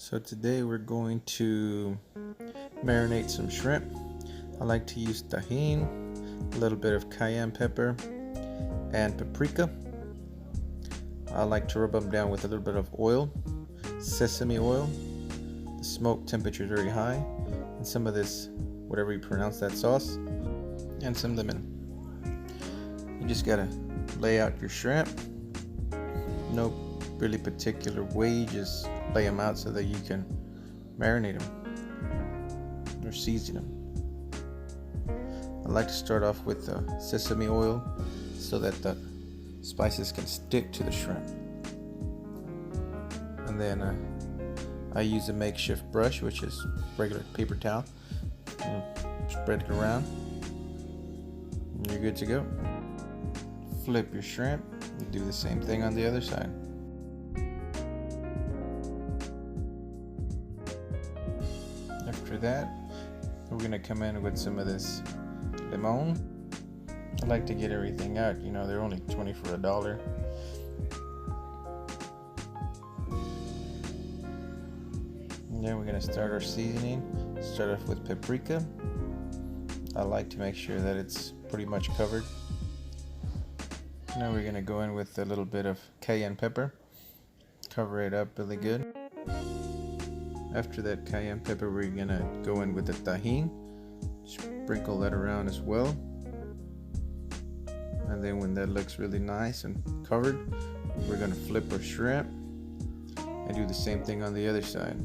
So today we're going to marinate some shrimp. I like to use Tajin, a little bit of cayenne pepper, and paprika. I like to rub them down with a little bit of oil, sesame oil. The smoke temperature is very high, and some of this, whatever you pronounce that sauce, and some lemon. You just gotta lay out your shrimp. No really particular way, you just lay them out so that you can marinate them or season them. I like to start off with the sesame oil so that the spices can stick to the shrimp. And then I use a makeshift brush, which is regular paper towel. Spread it around and you're good to go. Flip your shrimp and do the same thing on the other side. After that, we're gonna come in with some of this limon. I like to get everything out, you know, they're only 20 for $1. And then we're gonna start our seasoning. Start off with paprika. I like to make sure that it's pretty much covered. Now we're gonna go in with a little bit of cayenne pepper. Cover it up really good. After that cayenne pepper, we're gonna go in with the Tajin. Sprinkle that around as well. And then when that looks really nice and covered, we're gonna flip our shrimp and do the same thing on the other side.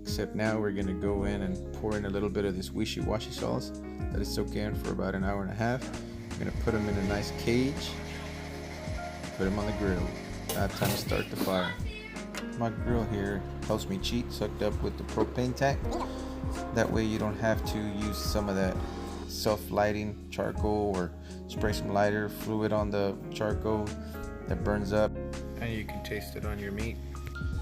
Except now we're gonna go in and pour in a little bit of this wishy-washy sauce. Let it soak in for about an hour and a half. We're gonna put them in a nice cage. Put them on the grill. Now time to start the fire. My grill here helps me cheat, sucked up with the propane tank. That way you don't have to use some of that self-lighting charcoal or spray some lighter fluid on the charcoal that burns up, and you can taste it on your meat.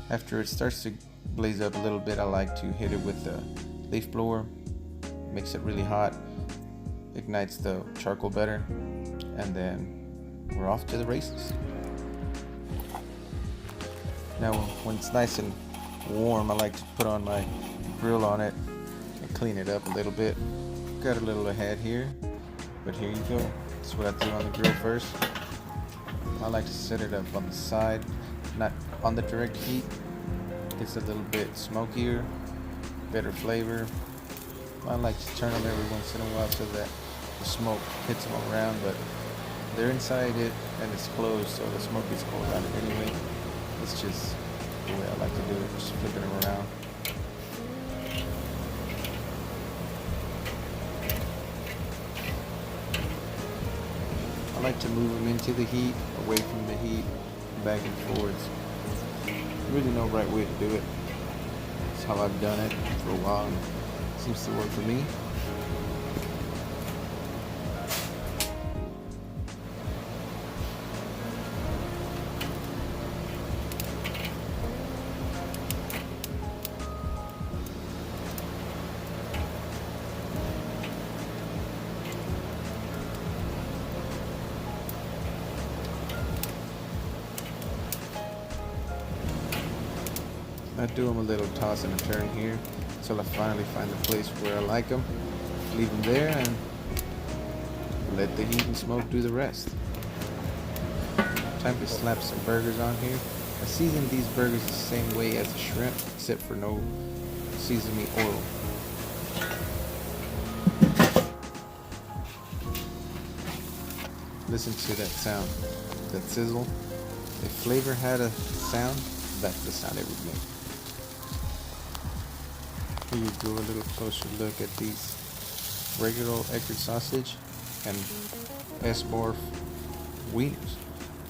After it starts to blaze up a little bit, I like to hit it with the leaf blower. Makes it really hot, ignites the charcoal better, and then we're off to the races. Now when it's nice and warm, I like to put on my grill on it and clean it up a little bit. Got a little ahead here, but here you go. That's what I do on the grill first. I like to set it up on the side, not on the direct heat. Gets a little bit smokier, better flavor. I like to turn them every once in a while so that the smoke hits them around, but they're inside it and it's closed, so the smoke gets all around it anyway. It's just the way I like to do it, just flipping them around. I like to move them into the heat, away from the heat, back and forwards. Really no right way to do it. It's how I've done it for a while, and it seems to work for me. I do them a little toss and a turn here until I finally find the place where I like them. Leave them there and let the heat and smoke do the rest. Time to slap some burgers on here. I season these burgers the same way as the shrimp, except for no seasoning oil. Listen to that sound, that sizzle. If flavor had a sound, that's the sound it would make. Here you go, a little closer look at these regular Eckerd sausage and S-Bar wieners.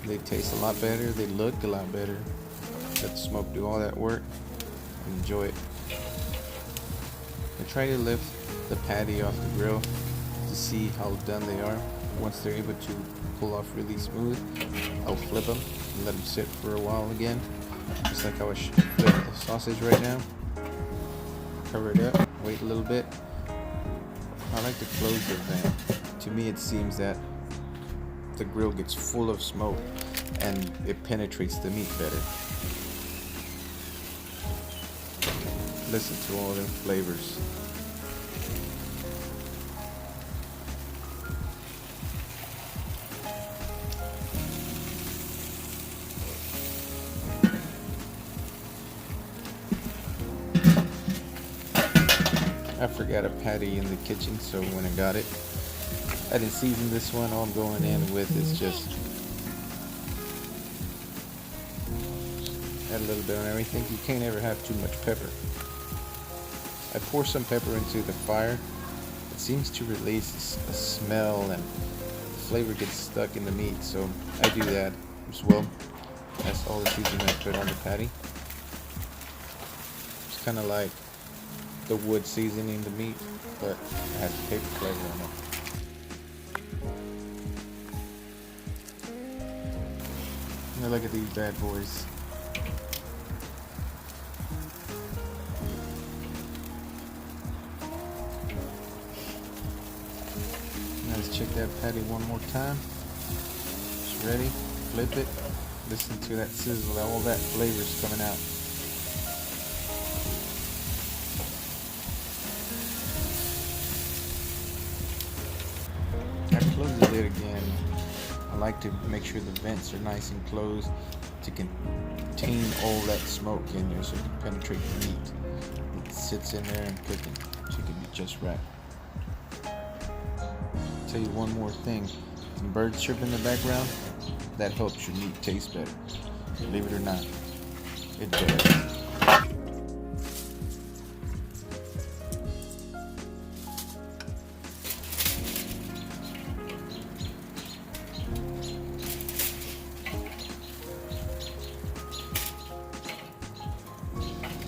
They taste a lot better, they look a lot better. Let the smoke do all that work and enjoy it. I try to lift the patty off the grill to see how done they are. Once they're able to pull off really smooth, I'll flip them and let them sit for a while again, just like I was flipping the sausage right now. Cover it up, wait a little bit. I like to close the vent. To me it seems that the grill gets full of smoke and it penetrates the meat better. Listen to all them flavors. I forgot a patty in the kitchen, so when I got it, I didn't season this one. All I'm going in with is just add a little bit on everything. You can't ever have too much pepper. I pour some pepper into the fire. It seems to release a smell and the flavor gets stuck in the meat, so I do that as well. That's all the seasoning I put on the patty. It's kind of like the wood seasoning the meat, but it has paper flavor in it. Now look at these bad boys. Now let's check that patty one more time. It's ready. Flip it. Listen to that sizzle. All that flavor is coming out. Close the lid again. I like to make sure the vents are nice and closed to contain all that smoke in there so it can penetrate the meat. It sits in there and cooking so it can be just right. I'll tell you one more thing. Some birds chirp in the background, that helps your meat taste better. Believe it or not, it does.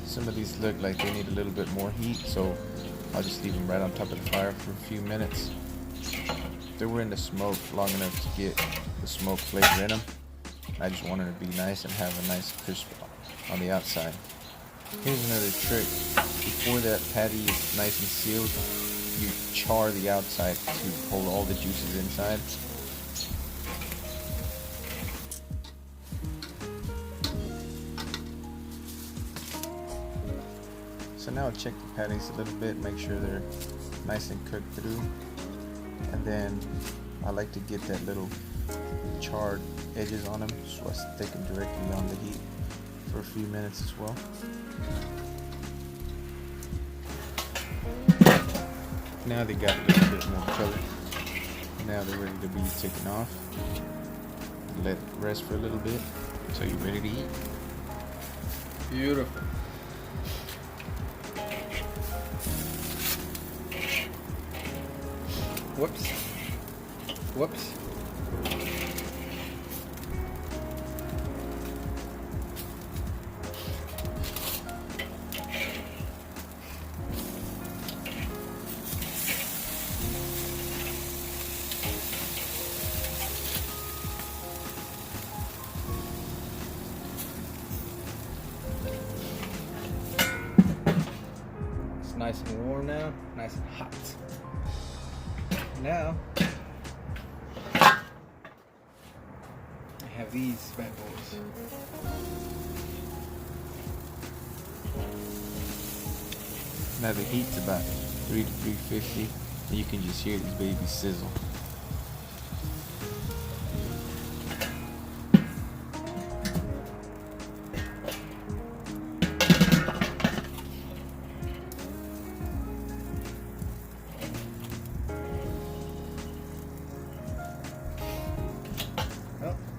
Some of these look like they need a little bit more heat, so I'll just leave them right on top of the fire for a few minutes. They were in the smoke long enough to get the smoke flavor in them. I just wanted to be nice and have a nice crisp on the outside. Here's another trick. Before that patty is nice and sealed, you char the outside to hold all the juices inside. So now I'll check the patties a little bit, make sure they're nice and cooked through. And then I like to get that little charred edges on them so I stick them directly on the heat for a few minutes as well. Now they got a little bit more color. Now they're ready to be taken off. Let it rest for a little bit so you're ready to eat. Beautiful. Whoops. Whoops. It's nice and warm now, nice and hot. Now I have these bad boys. Now the heat's about 3 to 350 and you can just hear these babies sizzle.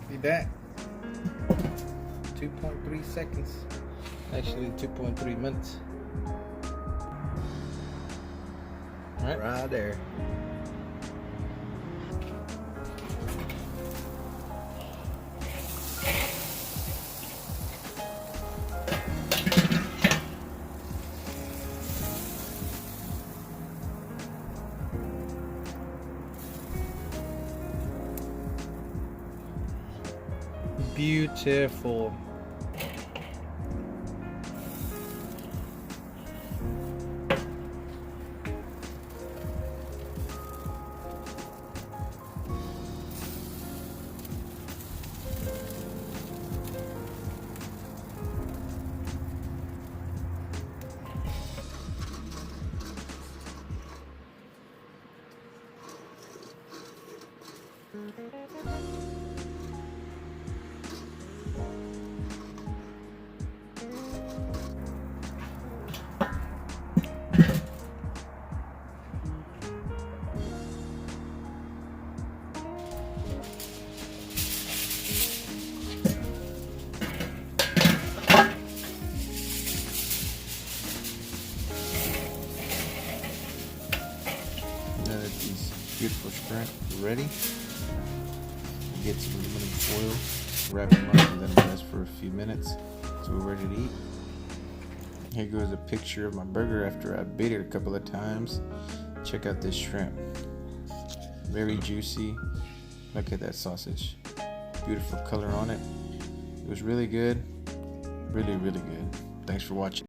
Be back. 2.3 seconds. Actually 2.3 minutes. Right there. Beautiful. beautiful shrimp ready. Get some aluminum foil, wrap them up, and then rest for a few minutes so we're ready to eat. Here goes a picture of my burger after I bit it a couple of times. Check out this shrimp. Very juicy. Look at that sausage. Beautiful color on it. It was really good. Really, really good. Thanks for watching.